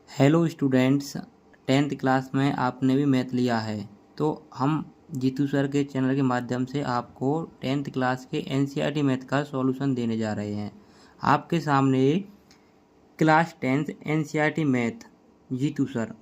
Hello students, tenth class में आपने भी मैथ लिया है तो हम जीतू सर के चैनल के माध्यम से आपको टेंथ क्लास के एनसीईआरटी मैथ का सॉल्यूशन देने जा रहे हैं। आपके सामने class tenth NCERT math Jitu sir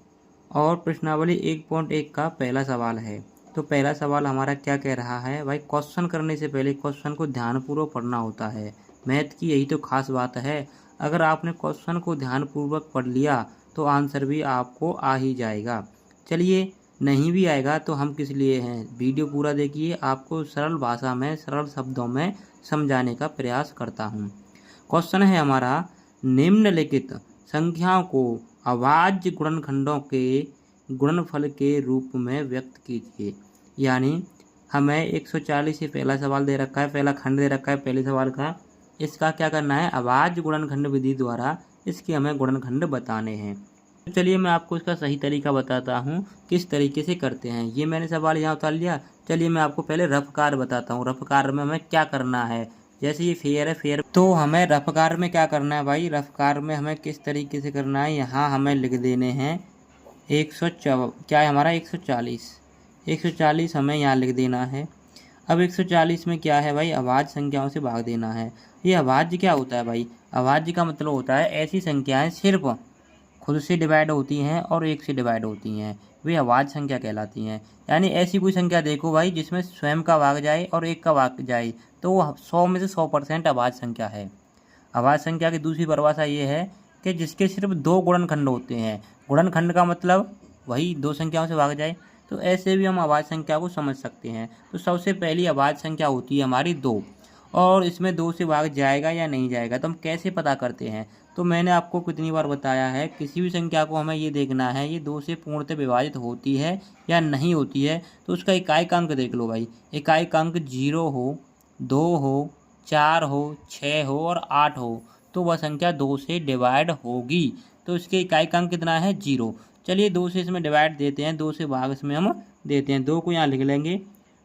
और प्रश्नावली 1.1 का पहला सवाल है। तो पहला सवाल हमारा क्या कह रहा है भाई, क्वेश्चन करने से पहले क्वेश्चन को ध्यानपूर्वक पढ़ना होता है। मैथ की यही तो खास बात है। अगर आपने क्वेश्चन को ध्यानपूर्वक पढ़ लिया तो आंसर भी आपको आ ही जाएगा। चलिए, नहीं भी आएगा तो हम किस लिए हैं। वीडियो पूरा देखिए, आपको सरल भाषा में सरल शब्दों में समझाने का प्रयास करता हूँ। क्वेश्चन है हमारा, निम्नलिखित संख्याओं को अभाज्य गुणनखंडों के गुणनफल के रूप में व्यक्त कीजिए। यानी हमें 140 से पहला सवाल दे रखा है, पहला खंड दे रखा है पहले सवाल का। इसका क्या करना है, अभाज्य गुणनखंड विधि द्वारा इसके हमें गुणनखंड बताने हैं। तो चलिए मैं आपको इसका सही तरीका बताता हूँ किस तरीके से करते हैं। ये मैंने सवाल यहाँ उतार लिया। चलिए मैं आपको पहले रफ कार्य बताता हूँ। रफ कार्य में हमें क्या करना है। जैसे ये फेयर है, फेयर तो हमें रफ कार्य में क्या करना है भाई, रफ कार्य में हमें किस तरीके से करना है। यहाँ हमें लिख देने हैं 140, क्या है हमारा 140 हमें यहाँ लिख देना है। अब 140 में क्या है भाई, अभाज्य संख्याओं से भाग देना है। ये अभाज्य क्या होता है भाई, अभाज्य का मतलब होता है ऐसी संख्याएं सिर्फ खुद से डिवाइड होती हैं और एक से डिवाइड होती हैं, वे अभाज्य संख्या कहलाती हैं। यानी ऐसी कोई संख्या देखो भाई जिसमें स्वयं का भाग जाए और एक का भाग जाए तो वो 100 में से 100% अभाज्य संख्या है। अभाज्य संख्या की दूसरी परिभाषा ये है कि जिसके सिर्फ दो गुणनखंड होते हैं। गुणनखंड का मतलब वही दो संख्याओं से भाग जाए। तो ऐसे भी हम अभाज्य संख्या को समझ सकते हैं। तो सबसे पहली अभाज्य संख्या होती है हमारी 2, और इसमें 2 से भाग जाएगा या नहीं जाएगा तो हम कैसे पता करते हैं। तो मैंने आपको कितनी बार बताया है, किसी भी संख्या को हमें ये देखना है ये 2 से पूर्णतः विभाजित होती है या नहीं होती है। तो उसका इकाई अंक देख लो भाई, इकाई अंक 0 हो, 2 हो, 4 हो, 6 हो और 8 हो तो वह संख्या 2 से डिवाइड होगी। तो इसके इकाई अंक कितना है, 0। चलिए 2 से इसमें डिवाइड देते हैं, 2 से भाग इसमें हम देते हैं। 2 को यहाँ लिख लेंगे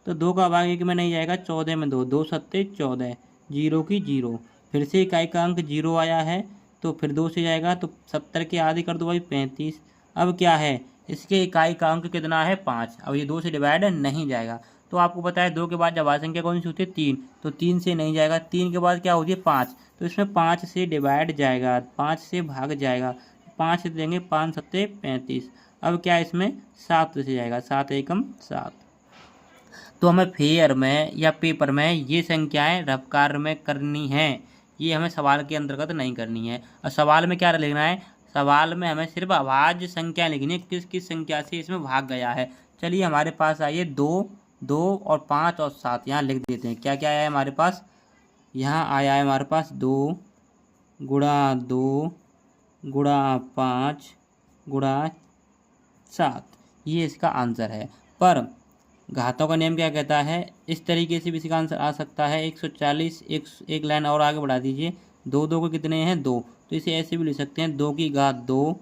तो 2 का भाग 1 में नहीं जाएगा, 14 में 2, 2 सत्ते 14, 0 की 0। फिर से इकाई का अंक 0 आया है तो फिर 2 से जाएगा तो 70 के आधे कर दो भाई 35। अब क्या है, इसके इकाई का अंक कितना है, 5। अब ये 2 से डिवाइड नहीं जाएगा। तो आपको पता है 2 के बाद जब अभाज्य संख्या कौन सी होती है, 3, तो 3 से नहीं जाएगा। 3 के बाद क्या होती है, 5, तो इसमें 5 से डिवाइड जाएगा, 5 से भाग जाएगा, 5 से देंगे 5 सत्ते 35। अब क्या है, इसमें 7 से जाएगा, 7 एकम 7। तो हमें फेयर में या पेपर में ये संख्याएं रफ कार्य में करनी हैं, ये हमें सवाल के अंतर्गत नहीं करनी है। और सवाल में क्या लिखना है, सवाल में हमें सिर्फ अभाज्य संख्या लिखनी है, किस किस संख्या से इसमें भाग गया है। चलिए हमारे पास आइए 2, 2 और 5 और 7 यहाँ लिख देते हैं। क्या क्या आया है हमारे पास, यहाँ आया है हमारे पास 2 गुणा 2 गुणा 5 गुणा 7, ये इसका आंसर है। पर घातों का नियम क्या कहता है, इस तरीके से भी इसका आंसर आ सकता है। 140, एक लाइन और आगे बढ़ा दीजिए, 2 2 को कितने हैं, 2, तो इसे ऐसे भी लिख सकते हैं 2 की घात 2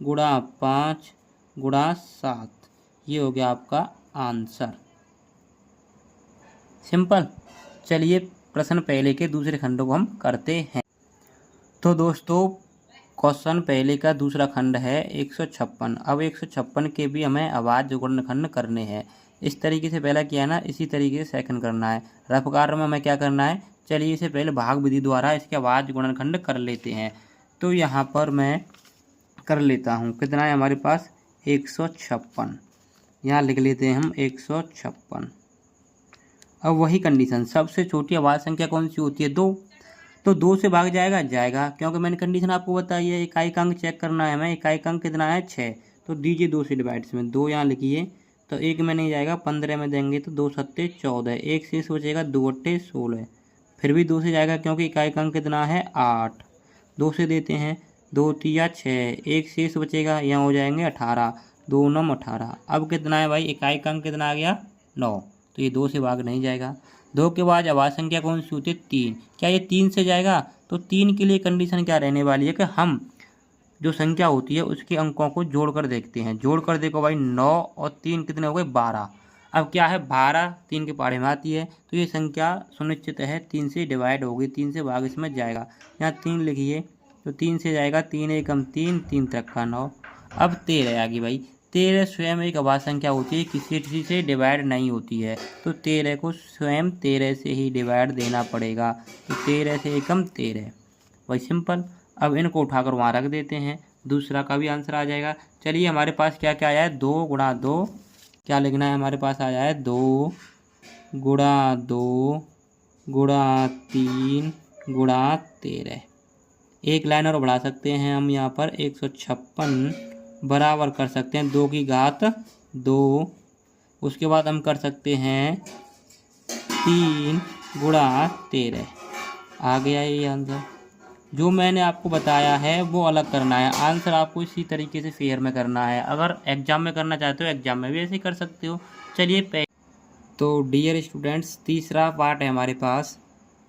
गुणा 5 गुणा 7, ये हो गया आपका आंसर। सिंपल। चलिए प्रश्न पहले के दूसरे खंड को हम करते हैं। तो दोस्तों क्वेश्चन पहले का दूसरा खंड है 156। अब 156 के भी हमें अभाज्य गुणनखंड करने हैं। इस तरीके से पहला किया है ना, इसी तरीके से सेकंड करना है। रफ कार्य में हमें क्या करना है, चलिए इसे पहले भाग विधि द्वारा इसके अभाज्य गुणनखंड कर लेते हैं। तो यहाँ पर मैं कर लेता हूँ, कितना है हमारे पास 156, यहाँ लिख लेते हैं हम 156। अब वही कंडीशन, सबसे छोटी अभाज्य संख्या कौन सी होती है, 2, तो 2 से भाग जाएगा, जाएगा, क्योंकि मैंने कंडीशन आपको बताई है। इकाई का अंक चेक करना है हमें, इकाई का अंक कितना है, 6, तो दीजिए 2 से डिवाइड, इसमें 2 यहाँ लिखिए तो 1 में नहीं जाएगा, 15 में देंगे तो 2 सत्ते 14, 1 शेष बचेगा, 2 अट्ठे 16, फिर भी 2 से जाएगा क्योंकि इकाई का अंक कितना है 8, 2 से देते हैं, 2 तिया 6, 1 शेष बचेगा, यहाँ हो जाएंगे 18, 2 9 18। अब कितना है भाई, इकाई का अंक कितना आ गया 9, तो ये 2 से भाग नहीं जाएगा। 2 के बाद अभाज्य संख्या कौन सी होती है, 3, क्या ये 3 से जाएगा। तो 3 के लिए कंडीशन क्या रहने वाली है कि हम जो संख्या होती है उसके अंकों को जोड़कर देखते हैं। जोड़कर देखो भाई, 9 और 3 कितने हो गए, 12। अब क्या है, 12 3 के पहाड़े में आती है तो ये संख्या सुनिश्चित है 3 से डिवाइड होगी, 3 से भाग इसमें जाएगा। यहाँ 3 लिखिए तो 3 से जाएगा, 3 एकम 3, 3 तक का 9, अब 13 आ गई भाई। 13 स्वयं एक अभाज्य संख्या होती है, किसी से डिवाइड नहीं होती है, तो 13 को स्वयं 13 से ही डिवाइड देना पड़ेगा। तो 13 से एकम 13, वही सिंपल। अब इनको उठाकर वहाँ रख देते हैं, दूसरा का भी आंसर आ जाएगा। चलिए हमारे पास क्या क्या आया है, 2 गुणा 2, क्या लिखना है हमारे पास आया है 2 गुणा 2 गुणा 3 गुणा 13। एक लाइन और बढ़ा सकते हैं हम यहाँ पर, 156 बराबर कर सकते हैं 2 की घात 2। उसके बाद हम कर सकते हैं 3 गुणा 13। आ गया ये आंसर। जो मैंने आपको बताया है वो अलग करना है, आंसर आपको इसी तरीके से फेयर में करना है। अगर एग्जाम में करना चाहते हो एग्जाम में भी ऐसे कर सकते हो। चलिए तो डियर स्टूडेंट्स, तीसरा पार्ट है हमारे पास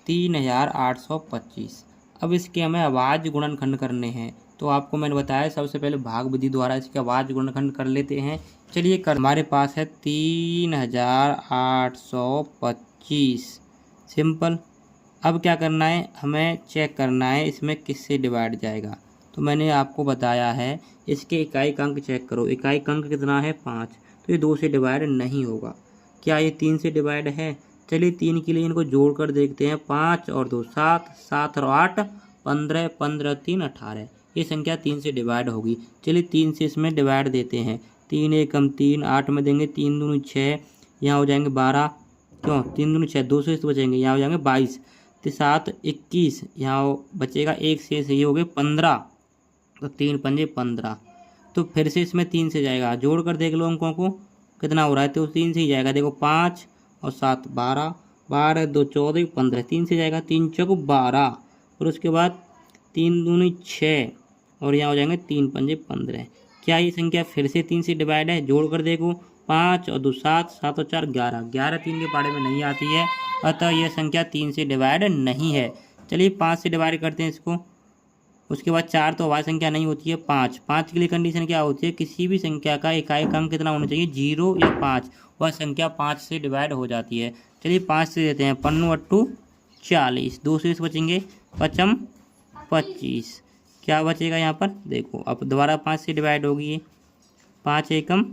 3825। अब इसके हमें अभाज्य गुणनखंड करने हैं। तो आपको मैंने बताया सबसे पहले भाग विधि द्वारा इसके अभाज्य गुणनखंड कर लेते हैं। चलिए हमारे पास है 3825, सिंपल। अब क्या करना है, हमें चेक करना है इसमें किससे डिवाइड जाएगा। तो मैंने आपको बताया है इसके इकाई अंक चेक करो, इकाई अंक कितना है 5, तो ये 2 से डिवाइड नहीं होगा। क्या ये 3 से डिवाइड है? चलिए 3 के लिए इनको जोड़ कर देखते हैं, 5 और 2 7, 7 और 8 15, 15 3 18, ये संख्या 3 से डिवाइड होगी। चलिए 3 से इसमें डिवाइड देते हैं, 3 एकम 3, 8 में देंगे 3 दूनी 6, यहाँ हो जाएंगे 12, क्यों 3 दूनी 6, 2 से बचेंगे, यहाँ हो जाएंगे 22, तो 7 21, यहाँ बचेगा 1 से ये हो गए 15, तो 3 पंजे 15। तो फिर से इसमें 3 से जाएगा, जोड़ कर देख लो अंकों को कितना हो रहा है, तो 3 से ही जाएगा। देखो 5 और 7 12, 12 2 14 15, 3 से जाएगा, 3 चौक 12, और उसके बाद 3 दूनी 6, और यहाँ हो जाएंगे 3 पंजे 15। क्या ये संख्या फिर से 3 से डिवाइड है? जोड़ कर देखो, 5 और 2 7, 7 और 4 11, 11 3 के पाड़े में नहीं आती है, अतः यह संख्या 3 से डिवाइड नहीं है। चलिए 5 से डिवाइड करते हैं इसको। उसके बाद 4 तो अभाज्य संख्या नहीं होती है, 5 के लिए कंडीशन क्या होती है, किसी भी संख्या का इकाई अंक कितना होना चाहिए, 0 या 5, वह संख्या 5 से डिवाइड हो जाती है। चलिए 5 से देते हैं, 5 8 40, 2 से बचेंगे 5 25, क्या बचेगा यहाँ पर देखो, अब दोबारा 5 से डिवाइड होगी ये, 5 एकम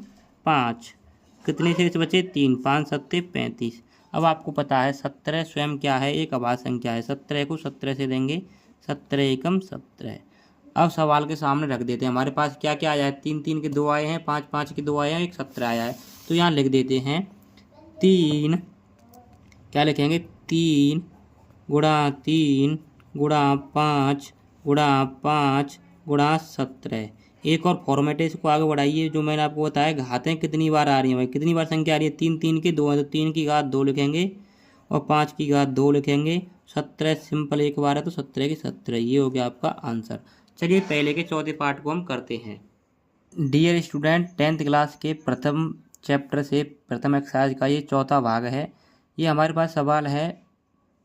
5, कितने से बचे 3, 5 7 35। अब आपको पता है 17 स्वयं क्या है, एक अभाज्य संख्या है, 17 को 17 से देंगे, 17 एकम 17। अब सवाल के सामने रख देते हैं, हमारे पास क्या क्या आया है, 3 3 के 2 आए हैं, 5 5 के 2 आए हैं, एक 17 आया है। तो यहाँ लिख देते हैं 3, क्या लिखेंगे 3 गुणा 3 गुणा 5 गुणा 5 गुणा 17। एक और फॉर्मेट है, इसको आगे बढ़ाइए, जो मैंने आपको बताया घातें कितनी बार आ रही हैं भाई, कितनी बार संख्या आ रही है, 3 3 के 2 है, तो 3 की घात 2 लिखेंगे और 5 की घात 2 लिखेंगे, 17 सिंपल एक बार है तो 17 की 17, ये हो गया आपका आंसर। चलिए पहले के चौथे पार्ट को हम करते हैं। डियर स्टूडेंट, 10th क्लास के प्रथम चैप्टर से प्रथम एक्सरसाइज का ये चौथा भाग है। ये हमारे पास सवाल है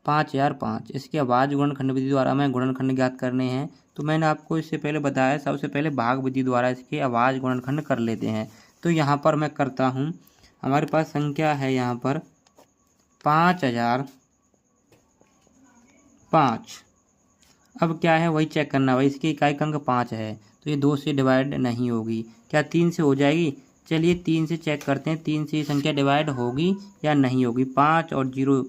5005, इसके अभाज्य गुणनखंड विधि द्वारा हमें गुणनखंड ज्ञात करने हैं। तो मैंने आपको इससे पहले बताया, सबसे पहले भाग विधि द्वारा इसके अभाज्य गुणनखंड कर लेते हैं। तो यहाँ पर मैं करता हूँ, हमारे पास संख्या है यहाँ पर 5005। अब क्या है वही चेक करना भाई, इसकी इकाई अंक 5 है, तो ये 2 से डिवाइड नहीं होगी, क्या 3 से हो जाएगी? चलिए 3 से चेक करते हैं, 3 से ये संख्या डिवाइड होगी या नहीं होगी। 5 और 0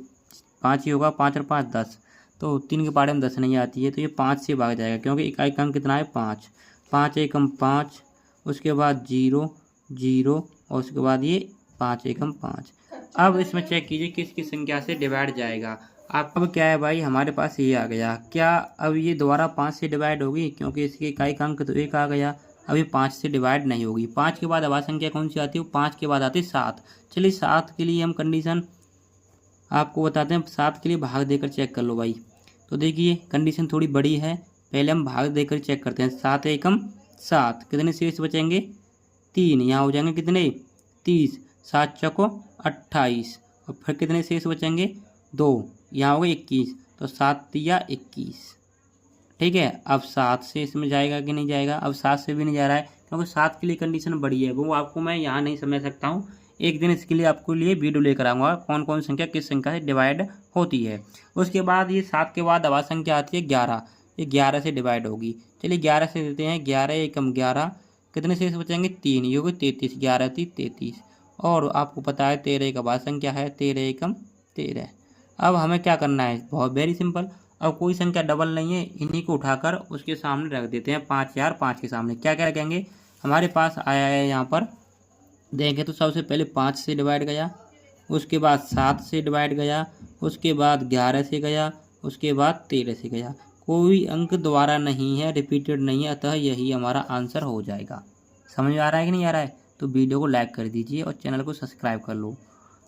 5 ही होगा, 5 और 5 10, तो 3 के पाड़े में 10 नहीं आती है, तो ये 5 से भाग जाएगा, क्योंकि इकाई अंक कितना है 5, 5 एकम 5, उसके बाद 0 0, और उसके बाद ये 5 एकम 5। अब इसमें चेक कीजिए किस संख्या से डिवाइड जाएगा। आप अब क्या है भाई, हमारे पास ये आ गया, क्या अब ये दोबारा 5 से डिवाइड होगी, क्योंकि इसके इकाई अंक तो 1 आ गया, अभी 5 से डिवाइड नहीं होगी। 5 के बाद अभाज्य संख्या कौन सी आती है, 5 के बाद आती है 7। चलिए 7 के लिए हम कंडीशन आपको बताते हैं, 7 के लिए भाग देकर चेक कर लो भाई। तो देखिए कंडीशन थोड़ी बड़ी है, पहले हम भाग देकर चेक करते हैं। 7 एकम 7, कितने शेष बचेंगे 3, यहाँ हो जाएंगे कितने 30, 7 चौको 28, और फिर कितने शेष बचेंगे 2, यहाँ हो गए 21, तो 7 तिया 21। ठीक है, अब 7 से इसमें जाएगा कि नहीं जाएगा, अब 7 से भी नहीं जा रहा है, क्योंकि 7 के लिए कंडीशन बड़ी है, वो आपको मैं यहाँ नहीं समझ सकता हूँ। एक दिन इसके लिए आपको लिए वीडियो लेकर आऊँगा, कौन कौन संख्या किस संख्या से डिवाइड होती है। उसके बाद ये 7 के बाद अभाज्य संख्या आती है 11, ये 11 से डिवाइड होगी। चलिए 11 से देते हैं, 11 एकम 11, कितने शेष बचेंगे 3, ये हो गई 33, 11 × 3 = 33। और आपको पता है 13 एक अभाज्य संख्या है, 13 एकम 13। अब हमें क्या करना है, बहुत वेरी सिंपल। अब कोई संख्या डबल नहीं है, इन्हीं को उठाकर उसके सामने रख देते हैं। 5 4 5 के सामने क्या क्या रखेंगे, हमारे पास आया है यहाँ पर देखें तो सबसे पहले 5 से डिवाइड गया, उसके बाद 7 से डिवाइड गया, उसके बाद 11 से गया, उसके बाद 13 से गया। कोई अंक दोबारा नहीं है, रिपीटेड नहीं है, अतः यही हमारा आंसर हो जाएगा। समझ में आ रहा है कि नहीं आ रहा है? तो वीडियो को लाइक कर दीजिए और चैनल को सब्सक्राइब कर लो।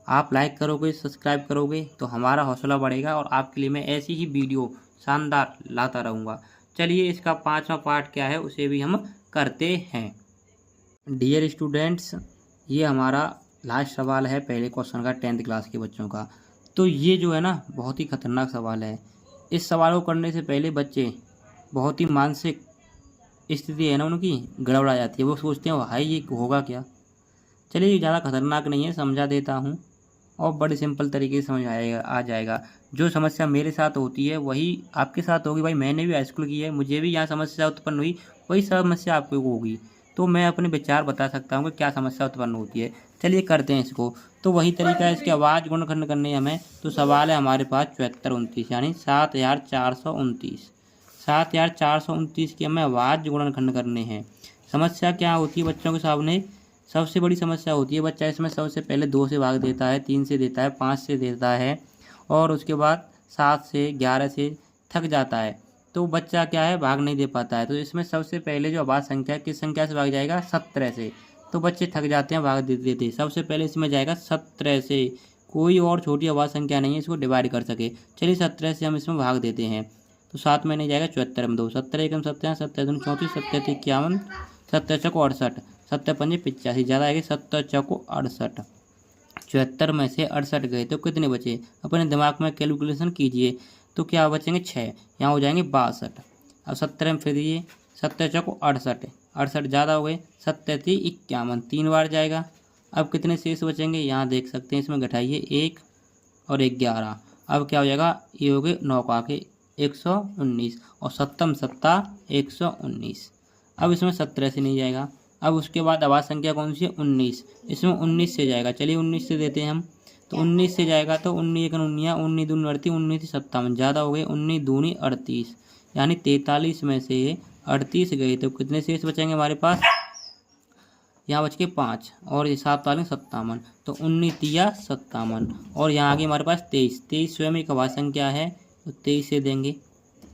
आप लाइक करोगे, सब्सक्राइब करोगे तो हमारा हौसला बढ़ेगा और आपके लिए मैं ऐसी ही वीडियो शानदार लाता रहूँगा। चलिए इसका 5वां पार्ट क्या है उसे भी हम करते हैं। डियर स्टूडेंट्स, ये हमारा लास्ट सवाल है पहले क्वेश्चन का 10th क्लास के बच्चों का। तो ये जो है ना बहुत ही खतरनाक सवाल है। इस सवाल को करने से पहले बच्चे बहुत ही मानसिक स्थिति है ना उनकी गड़बड़ा जाती है, वो सोचते हैं भाई ये होगा क्या। चलिए ये ज़्यादा खतरनाक नहीं है, समझा देता हूँ और बड़े सिंपल तरीके से समझ आ जाएगा। जो समस्या मेरे साथ होती है वही आपके साथ होगी। भाई मैंने भी हाई स्कूल की है, मुझे भी यहाँ समस्या उत्पन्न हुई, वही समस्या आपको होगी। तो मैं अपने विचार बता सकता हूँ कि क्या समस्या उत्पन्न होती है। चलिए करते हैं इसको। तो वही तरीका है इसके आवाज़ गुणनखंड करने हमें। तो सवाल है हमारे पास 7429 यानी 7429। 7429 की हमें आवाज़ गुणनखंड करने हैं। समस्या क्या होती है बच्चों के सामने, सबसे बड़ी समस्या होती है बच्चा इसमें सबसे पहले 2 से भाग देता है, 3 से देता है, 5 से देता है और उसके बाद 7 से 11 से थक जाता है। तो बच्चा क्या है भाग नहीं दे पाता है। तो इसमें सबसे पहले जो अभाज्य संख्या किस संख्या से भाग जाएगा, 17 से। तो बच्चे थक जाते हैं, भाग दे देते। सबसे पहले इसमें जाएगा 17 से, कोई और छोटी अभाज्य संख्या नहीं है इसको डिवाइड कर सके। चलिए 17 से हम इसमें भाग देते हैं। तो 7 में नहीं जाएगा, 74 में 2, 17 एकम 17, 17 दूनी 34, 17 51, 17 चौको 68, 17 पंजे 85, ज़्यादा आएगी 17 चौको 68। 74 में से 68 गए तो कितने बचे, अपने दिमाग में कैलकुलेशन कीजिए। तो क्या बचेंगे 6, यहाँ हो जाएंगे 62। अब 17 में फिर ये 17 चौको 68, 68 ज़्यादा हो गए, 17 × 3 = 51, 3 बार जाएगा। अब कितने शेष बचेंगे यहाँ देख सकते हैं, इसमें घटाइए 1 और 1 11। अब क्या हो जाएगा, ये हो गए 9 का के 119 और 7 सत्ता 119। अब इसमें 17 से नहीं जाएगा। अब उसके बाद अभाज्य संख्या कौन सी है, 19, इसमें 19 से जाएगा। चलिए 19 से देते हैं हम। तो 19 से जाएगा तो 19 एकम 19, 19 दूनी 38, 19 57, ज़्यादा हो गए 19 दूनी 38, यानी 43 में से 38 गए तो कितने शेष बचेंगे हमारे पास, यहाँ बच के 5 और ये 7 वाले 57। तो 19 तिया 57 और यहाँ आगे हमारे पास 23। 23 स्वयं एक अभाज्य संख्या है तो 23 से देंगे,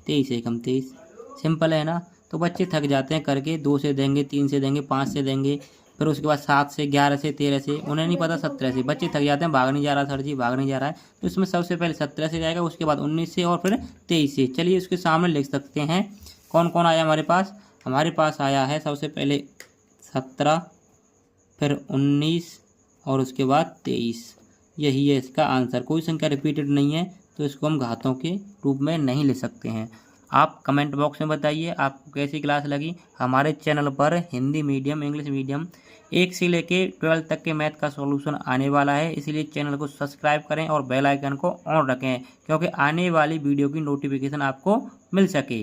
23 एकम 23। सिंपल है ना। तो बच्चे थक जाते हैं करके, 2 से देंगे, 3 से देंगे, 5 से देंगे, फिर उसके बाद 7 से 11 से 13 से, उन्हें नहीं पता 17 से। बच्चे थक जाते हैं, भाग नहीं जा रहा सर जी, भाग नहीं जा रहा है। तो इसमें सबसे पहले 17 से जाएगा, उसके बाद 19 से और फिर 23 से। चलिए उसके सामने लिख सकते हैं कौन कौन आया हमारे पास। हमारे पास आया है सबसे पहले 17, फिर 19 और उसके बाद 23। यही है इसका आंसर। कोई संख्या रिपीटेड नहीं है तो इसको हम घातों के रूप में नहीं ले सकते हैं। आप कमेंट बॉक्स में बताइए आपको कैसी क्लास लगी। हमारे चैनल पर हिंदी मीडियम, इंग्लिश मीडियम 1 से लेके 12 तक के मैथ का सॉल्यूशन आने वाला है, इसलिए चैनल को सब्सक्राइब करें और बेल आइकन को ऑन रखें क्योंकि आने वाली वीडियो की नोटिफिकेशन आपको मिल सके।